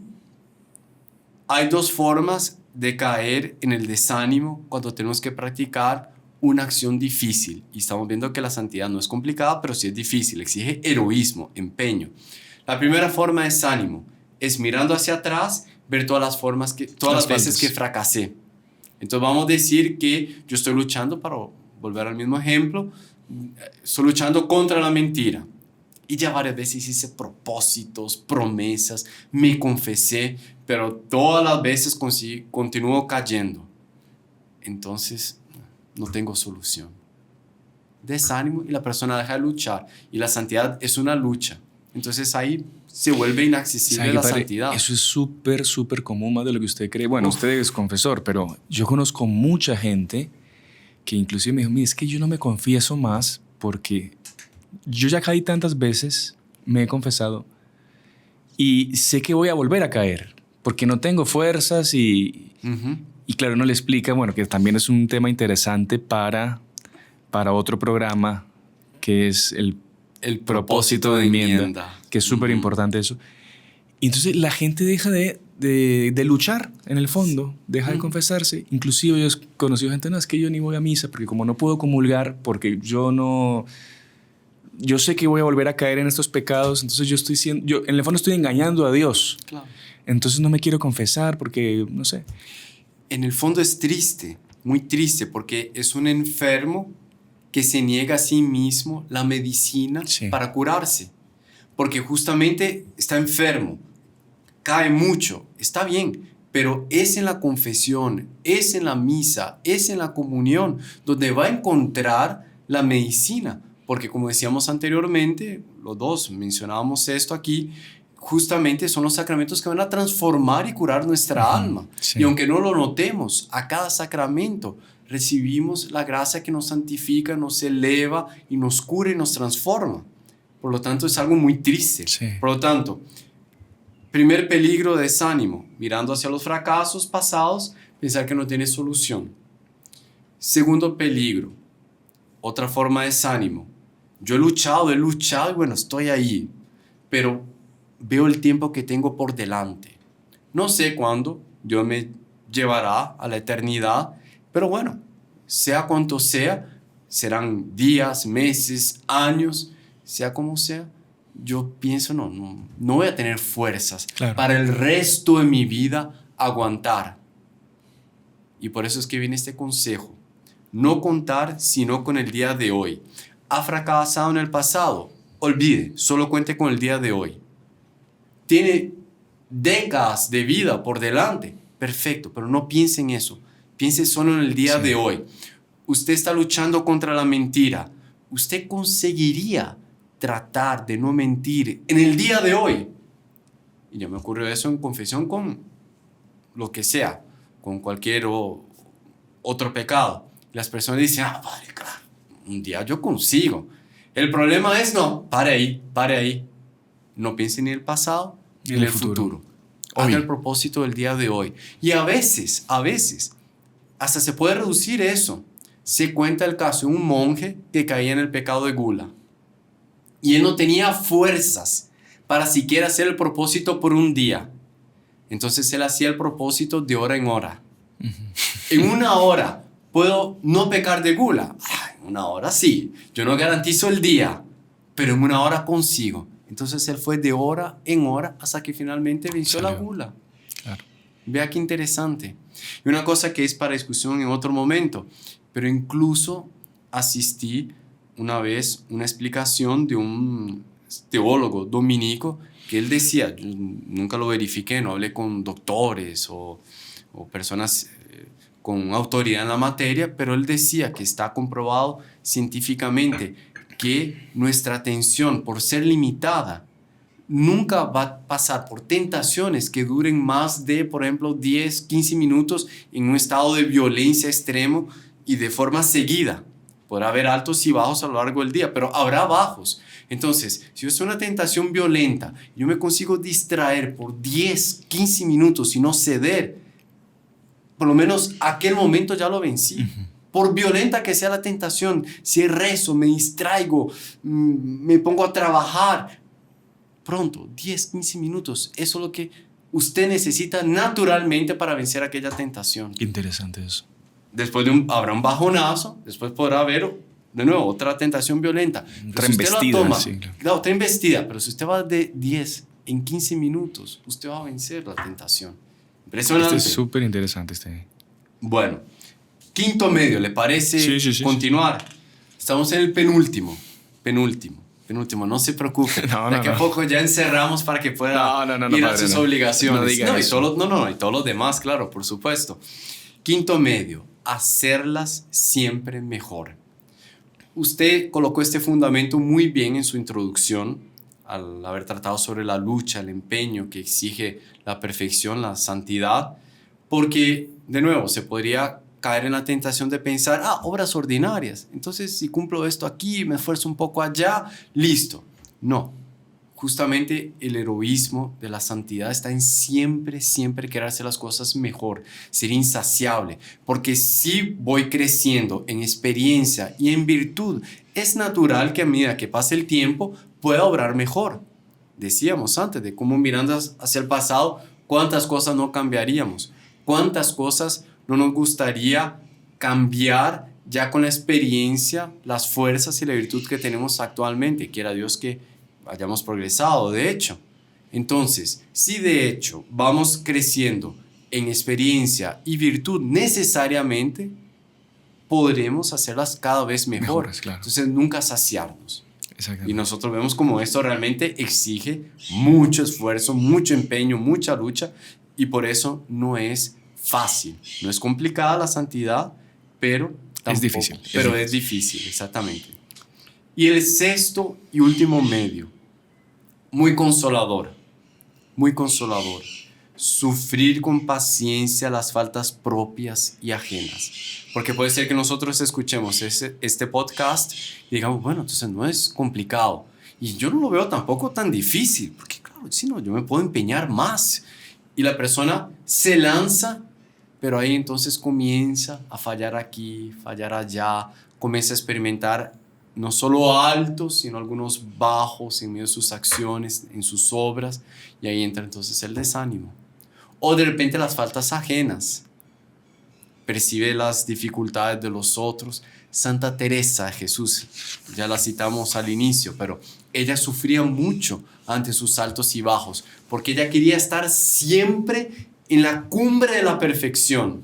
hay dos formas de caer en el desánimo cuando tenemos que practicar una acción difícil. Y estamos viendo que la santidad no es complicada, pero sí es difícil, exige heroísmo, empeño. La primera forma de desánimo es mirando hacia atrás, ver todas las veces que fracasé. Entonces vamos a decir que yo estoy luchando, para volver al mismo ejemplo, estoy luchando contra la mentira. Y ya varias veces hice propósitos, promesas, me confesé, pero todas las veces continúo cayendo. Entonces no tengo solución. Desánimo y la persona deja de luchar. Y la santidad es una lucha. Entonces ahí se vuelve inaccesible la santidad. Eso es súper, súper común, más de lo que usted cree. Bueno, usted es confesor, pero yo conozco mucha gente que inclusive me dijo, mire, es que yo no me confieso más porque yo ya caí tantas veces, me he confesado y sé que voy a volver a caer porque no tengo fuerzas y claro, uno le explica, bueno, que también es un tema interesante para otro programa que es el propósito de enmienda, que es súper importante eso. Y entonces la gente deja de luchar en el fondo, deja de confesarse. Inclusive yo he conocido gente, no, es que yo ni voy a misa porque como no puedo comulgar, porque yo sé que voy a volver a caer en estos pecados, entonces yo en el fondo estoy engañando a Dios. Claro. Entonces no me quiero confesar porque, no sé. En el fondo es triste, muy triste, porque es un enfermo que se niega a sí mismo la medicina para curarse. Porque justamente está enfermo, cae mucho, está bien, pero es en la confesión, es en la misa, es en la comunión donde va a encontrar la medicina. Porque como decíamos anteriormente, los dos mencionábamos esto aquí, justamente son los sacramentos que van a transformar y curar nuestra alma. Sí. Y aunque no lo notemos, a cada sacramento recibimos la gracia que nos santifica, nos eleva y nos cura y nos transforma. Por lo tanto, es algo muy triste. Sí. Por lo tanto, primer peligro, desánimo, mirando hacia los fracasos pasados, pensar que no tiene solución. Segundo peligro, otra forma de desánimo. Yo he luchado y bueno, estoy ahí, pero veo el tiempo que tengo por delante. No sé cuándo Dios me llevará a la eternidad, pero bueno, sea cuanto sea, serán días, meses, años, sea como sea, yo pienso, no voy a tener fuerzas para el resto de mi vida aguantar. Y por eso es que viene este consejo. No contar sino con el día de hoy. ¿Ha fracasado en el pasado? Olvide, solo cuente con el día de hoy. ¿Tiene décadas de vida por delante? Perfecto, pero no piense en eso. Piense solo en el día de hoy. Usted está luchando contra la mentira. Usted conseguiría tratar de no mentir en el día de hoy. Y ya me ocurrió eso en confesión con lo que sea, con cualquier otro pecado. Las personas dicen, padre, claro, un día yo consigo. El problema es, no, pare ahí. No piense ni en el pasado ni en el futuro. Haga el propósito del día de hoy. Y a veces, hasta se puede reducir eso. Se cuenta el caso de un monje que caía en el pecado de gula. Y él no tenía fuerzas para siquiera hacer el propósito por un día. Entonces él hacía el propósito de hora en hora. En una hora, ¿puedo no pecar de gula? En una hora sí. Yo no garantizo el día, pero en una hora consigo. Entonces él fue de hora en hora hasta que finalmente venció la gula. Claro. Vea qué interesante. Y una cosa que es para discusión en otro momento, pero incluso asistí una vez una explicación de un teólogo dominico que él decía, yo nunca lo verifiqué, no hablé con doctores o personas con autoridad en la materia, pero él decía que está comprobado científicamente que nuestra atención, por ser limitada, nunca va a pasar por tentaciones que duren más de, por ejemplo, 10, 15 minutos en un estado de violencia extremo y de forma seguida. Podrá haber altos y bajos a lo largo del día, pero habrá bajos. Entonces, si es una tentación violenta, yo me consigo distraer por 10, 15 minutos y no ceder, por lo menos aquel momento ya lo vencí. Por violenta que sea la tentación, si rezo, me distraigo, me pongo a trabajar, pronto, 10, 15 minutos, eso es lo que usted necesita naturalmente para vencer aquella tentación. Interesante eso. Después habrá un bajonazo, después podrá haber de nuevo otra tentación violenta. Otra embestida. Claro, otra embestida, pero si usted va de 10 en 15 minutos, usted va a vencer la tentación. Impresionante. Este es súper interesante. Bueno, quinto medio, ¿le parece continuar? Estamos en el penúltimo, no se preocupe. De aquí a poco ya encerramos para que pueda ir a sus obligaciones. Y todos los demás, claro, por supuesto. Quinto medio, hacerlas siempre mejor. Usted colocó este fundamento muy bien en su introducción, al haber tratado sobre la lucha, el empeño que exige la perfección, la santidad, porque, de nuevo, se podría caer en la tentación de pensar, obras ordinarias, entonces si cumplo esto aquí, me esfuerzo un poco allá, listo. No, justamente el heroísmo de la santidad está en siempre querer hacer las cosas mejor, ser insaciable, porque si voy creciendo en experiencia y en virtud, es natural que a medida que pase el tiempo pueda obrar mejor. Decíamos antes de cómo mirando hacia el pasado, cuántas cosas no cambiaríamos, cuántas cosas no nos gustaría cambiar ya con la experiencia, las fuerzas y la virtud que tenemos actualmente. Quiera Dios que hayamos progresado, de hecho. Entonces, si de hecho vamos creciendo en experiencia y virtud necesariamente, podremos hacerlas cada vez mejores. Claro. Entonces, nunca saciarnos. Y nosotros vemos como esto realmente exige mucho esfuerzo, mucho empeño, mucha lucha, y por eso no es fácil. No es complicada la santidad, pero tampoco, es difícil. Pero es difícil, exactamente. Y el sexto y último medio, muy consolador, muy consolador. Sufrir con paciencia las faltas propias y ajenas. Porque puede ser que nosotros escuchemos este podcast y digamos, bueno, entonces no es complicado. Y yo no lo veo tampoco tan difícil, porque claro, si no, yo me puedo empeñar más. Y la persona se lanza, pero ahí entonces comienza a fallar aquí, fallar allá, comienza a experimentar no solo altos, sino algunos bajos en medio de sus acciones, en sus obras, y ahí entra entonces el desánimo. O de repente las faltas ajenas. Percibe las dificultades de los otros. Santa Teresa de Jesús, ya la citamos al inicio, pero ella sufría mucho ante sus altos y bajos, porque ella quería estar siempre en la cumbre de la perfección.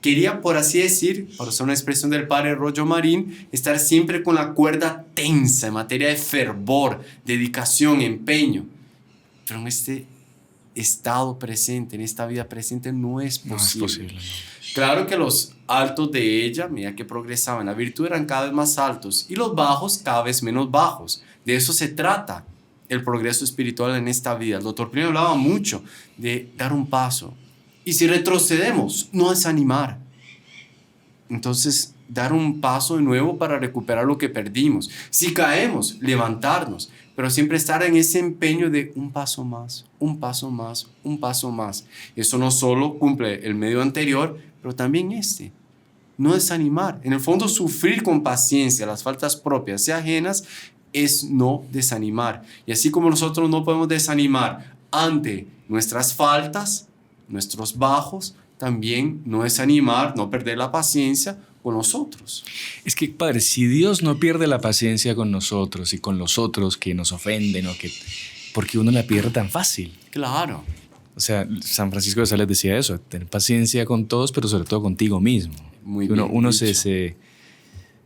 Quería, por así decir, por usar una expresión del padre Rollo Marín, estar siempre con la cuerda tensa en materia de fervor, dedicación, empeño. Pero en este estado presente, en esta vida presente, no es posible. No es posible. Claro que los altos de ella, medida que progresaban, la virtud eran cada vez más altos y los bajos cada vez menos bajos. De eso se trata el progreso espiritual en esta vida. El doctor Plinio hablaba mucho de dar un paso. Y si retrocedemos, no desanimar. Entonces, dar un paso de nuevo para recuperar lo que perdimos. Si caemos, levantarnos. Pero siempre estar en ese empeño de un paso más, un paso más, un paso más. Eso no solo cumple el medio anterior, pero también este. No desanimar. En el fondo, sufrir con paciencia las faltas propias y ajenas es no desanimar. Y así como nosotros no podemos desanimar ante nuestras faltas, nuestros bajos, también no desanimar, no perder la paciencia con nosotros. Es que, Padre, si Dios no pierde la paciencia con nosotros y con los otros que nos ofenden, ¿por qué uno la pierde tan fácil? Claro. O sea, San Francisco de Sales decía eso, tener paciencia con todos, pero sobre todo contigo mismo. Muy bien uno dicho.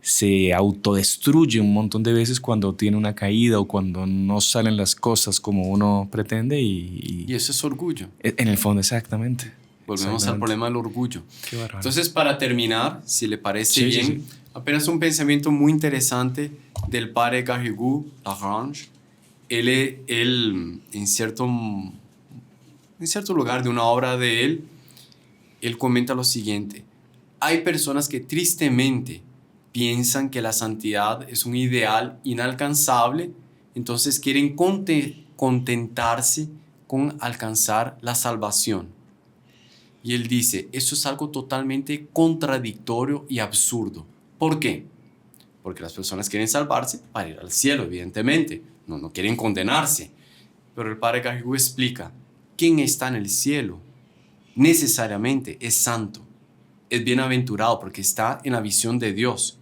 se autodestruye un montón de veces cuando tiene una caída o cuando no salen las cosas como uno pretende Y eso es orgullo. En el fondo, exactamente. Volvemos al problema del orgullo. Qué bárbaro. Entonces, para terminar, si le parece bien, sí. apenas un pensamiento muy interesante del padre Garrigou Lagrange. Él en cierto lugar de una obra de él comenta lo siguiente. Hay personas que tristemente piensan que la santidad es un ideal inalcanzable, entonces quieren contentarse con alcanzar la salvación. Y él dice, eso es algo totalmente contradictorio y absurdo. ¿Por qué? Porque las personas quieren salvarse para ir al cielo, evidentemente. No quieren condenarse. Pero el padre Garrigou explica, ¿quién está en el cielo? Necesariamente es santo. Es bienaventurado porque está en la visión de Dios.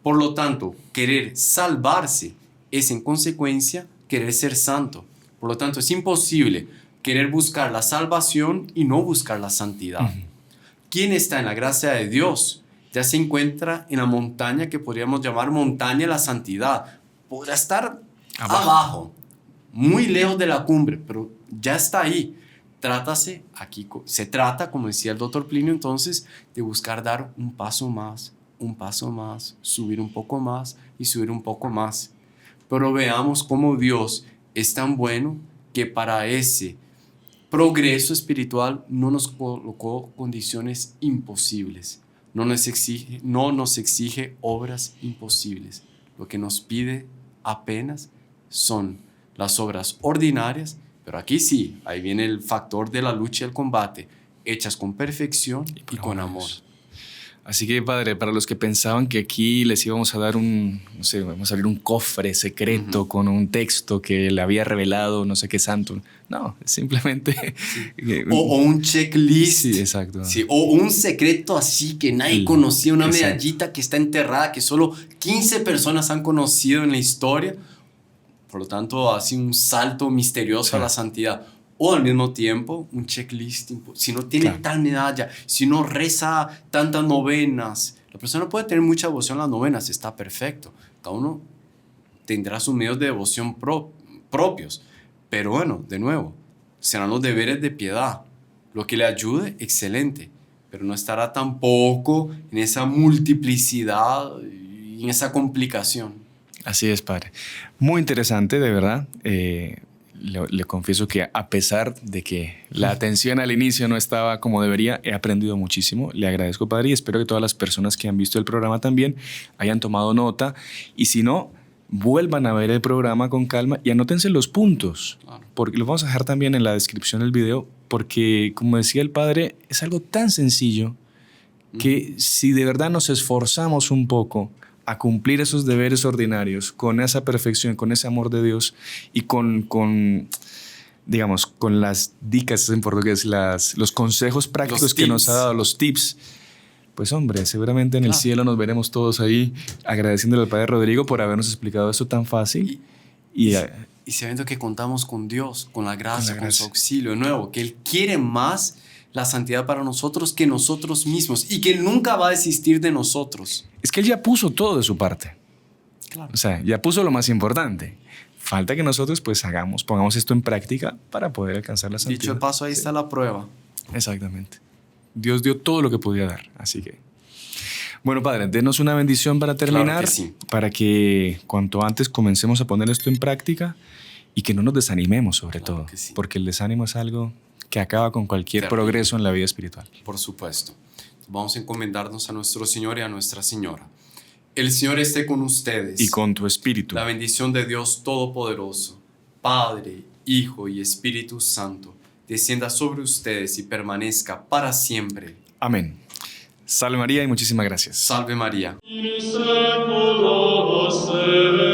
Por lo tanto, querer salvarse es en consecuencia querer ser santo. Por lo tanto, es imposible querer buscar la salvación y no buscar la santidad. ¿Quién está en la gracia de Dios? Ya se encuentra en la montaña que podríamos llamar montaña de la santidad. Podrá estar abajo, muy lejos de la cumbre, pero ya está ahí. Se trata, como decía el doctor Plinio entonces, de buscar dar un paso más, subir un poco más y subir un poco más. Pero veamos cómo Dios es tan bueno que para ese progreso espiritual no nos colocó condiciones imposibles, no nos exige obras imposibles. Lo que nos pide apenas son las obras ordinarias, pero aquí sí, ahí viene el factor de la lucha y el combate, hechas con perfección y con amor. Así que, Padre, para los que pensaban que aquí les íbamos a dar vamos a abrir un cofre secreto con un texto que le había revelado no sé qué santo. No, simplemente... Sí. O un checklist. Sí, exacto. Sí, o un secreto así que nadie conocía, una medallita que está enterrada, que solo 15 personas han conocido en la historia. Por lo tanto, así un salto misterioso a la santidad. O al mismo tiempo, un checklist. Si no tiene tal medalla, si no reza tantas novenas. La persona puede tener mucha devoción a las novenas, está perfecto. Cada uno tendrá sus medios de devoción propios. Pero bueno, de nuevo, serán los deberes de piedad. lo que le ayude, excelente, pero no estará tampoco en esa multiplicidad y en esa complicación. Así es, padre. Muy interesante, de verdad. Le confieso que a pesar de que la atención al inicio no estaba como debería, he aprendido muchísimo. Le agradezco, padre, y espero que todas las personas que han visto el programa también hayan tomado nota. Y si no, vuelvan a ver el programa con calma y anótense los puntos, Claro. porque los vamos a dejar también en la descripción del video, porque como decía el padre, es algo tan sencillo que si de verdad nos esforzamos un poco a cumplir esos deberes ordinarios con esa perfección, con ese amor de Dios y digamos, con las dicas en portugués, los consejos prácticos que nos ha dado, los tips, pues hombre, seguramente en el cielo nos veremos todos ahí agradeciéndole al Padre Rodrigo por habernos explicado eso tan fácil. Y sabiendo que contamos con Dios, con la gracia, con su auxilio de nuevo, que Él quiere más la santidad para nosotros que nosotros mismos y que Él nunca va a desistir de nosotros. Es que Él ya puso todo de su parte. Claro. O sea, ya puso lo más importante. Falta que nosotros pues pongamos esto en práctica para poder alcanzar la santidad. Dicho de paso, ahí está la prueba. Exactamente. Dios dio todo lo que podía dar, así que... Bueno, padre, denos una bendición para terminar, Claro que sí. para que cuanto antes comencemos a poner esto en práctica y que no nos desanimemos sobre Claro todo, que sí. porque el desánimo es algo que acaba con cualquier Terrible. progreso en la vida espiritual. Por supuesto. Vamos a encomendarnos a nuestro Señor y a Nuestra Señora. El Señor esté con ustedes. Y con tu espíritu. La bendición de Dios Todopoderoso, Padre, Hijo y Espíritu Santo, descienda sobre ustedes y permanezca para siempre. Amén. Salve María y muchísimas gracias. Salve María. In seculo seculorum.